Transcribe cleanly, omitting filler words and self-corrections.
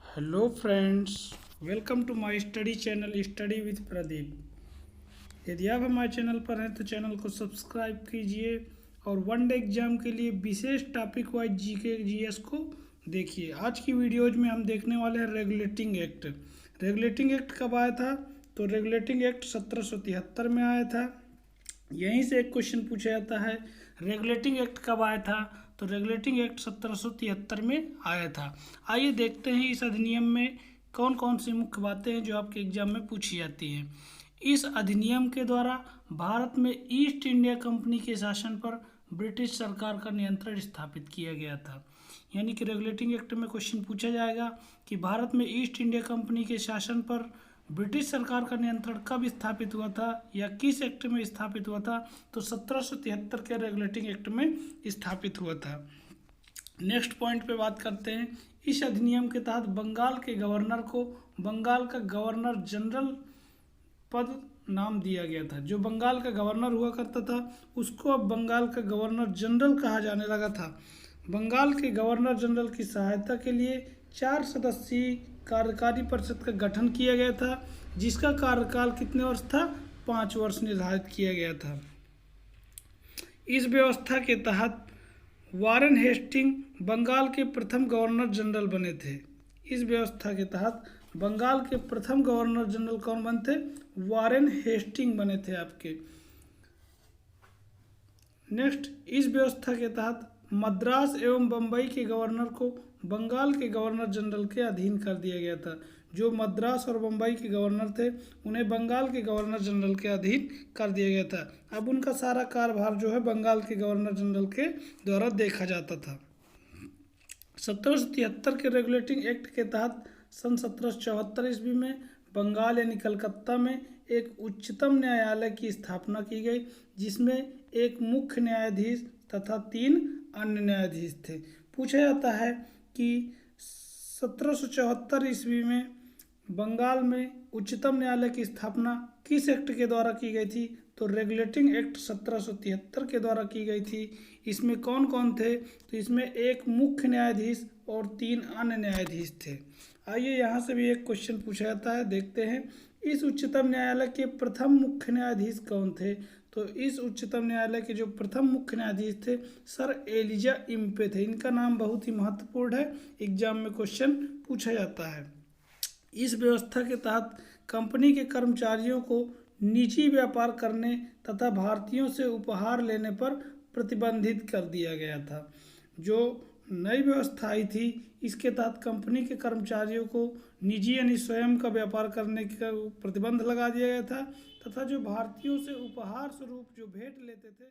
Hello friends, welcome to my study channel study with Pradeep. यदि आप हमारे चैनल पर हैं तो चैनल को सब्सक्राइब कीजिए और वन डे एग्जाम के लिए विशेष टॉपिक वाइज जीके जीएस को देखिए। आज की वीडियोज में हम देखने वाले हैं रेगुलेटिंग एक्ट। रेगुलेटिंग एक्ट कब आया था? तो रेगुलेटिंग एक्ट 1773 में आया था। यहीं से एक क्वेश्चन पूछा जाता है, रेगुलेटिंग एक्ट कब आया था? तो रेगुलेटिंग एक्ट 1773 में आया था। आइए देखते हैं इस अधिनियम में कौन कौन सी मुख्य बातें हैं जो आपके एग्जाम में पूछी जाती हैं। इस अधिनियम के द्वारा भारत में ईस्ट इंडिया कंपनी के शासन पर ब्रिटिश सरकार का नियंत्रण स्थापित किया गया था। यानी कि रेगुलेटिंग एक्ट में क्वेश्चन पूछा जाएगा कि भारत में ईस्ट इंडिया कंपनी के शासन पर ब्रिटिश सरकार का नियंत्रण कब स्थापित हुआ था या किस एक्ट में स्थापित हुआ था? तो 1773 के रेगुलेटिंग एक्ट में स्थापित हुआ था। नेक्स्ट पॉइंट पे बात करते हैं। इस अधिनियम के तहत बंगाल के गवर्नर को बंगाल का गवर्नर जनरल पद नाम दिया गया था। जो बंगाल का गवर्नर हुआ करता था उसको अब बंगाल का गवर्नर जनरल कहा जाने लगा था। बंगाल के गवर्नर जनरल की सहायता के लिए 4 सदस्यीय कार्यकारी परिषद का गठन किया गया था, जिसका कार्यकाल कितने वर्ष था? 5 वर्ष निर्धारित किया गया था। इस व्यवस्था के तहत वारेन हेस्टिंग बंगाल के प्रथम गवर्नर जनरल बने थे। इस व्यवस्था के तहत बंगाल के प्रथम गवर्नर जनरल कौन बनते? वारेन हेस्टिंग बने थे आपके। नेक्स्ट, इस व्यवस्था के तहत मद्रास एवं बम्बई के गवर्नर को बंगाल के गवर्नर जनरल के अधीन कर दिया गया था। जो मद्रास और बम्बई के गवर्नर थे उन्हें बंगाल के गवर्नर जनरल के अधीन कर दिया गया था। अब उनका सारा कार्यभार जो है बंगाल के गवर्नर जनरल के द्वारा देखा जाता था। 1773 के रेगुलेटिंग एक्ट के तहत सन 1774 ईस्वी में बंगाल यानी कलकत्ता में एक उच्चतम न्यायालय की स्थापना की गई, जिसमें एक मुख्य न्यायाधीश तथा 3 अन्य न्यायाधीश थे। पूछा जाता है कि 1774 ईस्वी में बंगाल में उच्चतम न्यायालय की स्थापना किस एक्ट के द्वारा की गई थी? तो रेगुलेटिंग एक्ट 1773 के द्वारा की गई थी। इसमें कौन कौन थे? तो इसमें एक मुख्य न्यायाधीश और 3 अन्य न्यायाधीश थे। आइए यहाँ से भी एक क्वेश्चन पूछा जाता है, देखते हैं। इस उच्चतम न्यायालय के प्रथम मुख्य न्यायाधीश कौन थे? तो इस उच्चतम न्यायालय के जो प्रथम मुख्य न्यायाधीश थे सर एलिजा इम्पे थे। इनका नाम बहुत ही महत्वपूर्ण है, एग्जाम में क्वेश्चन पूछा जाता है। इस व्यवस्था के तहत कंपनी के कर्मचारियों को निजी व्यापार करने तथा भारतीयों से उपहार लेने पर प्रतिबंधित कर दिया गया था। जो नई व्यवस्था आई थी इसके तहत कंपनी के कर्मचारियों को निजी यानी स्वयं का व्यापार करने का प्रतिबंध लगा दिया गया था तथा जो भारतीयों से उपहार स्वरूप जो भेंट लेते थे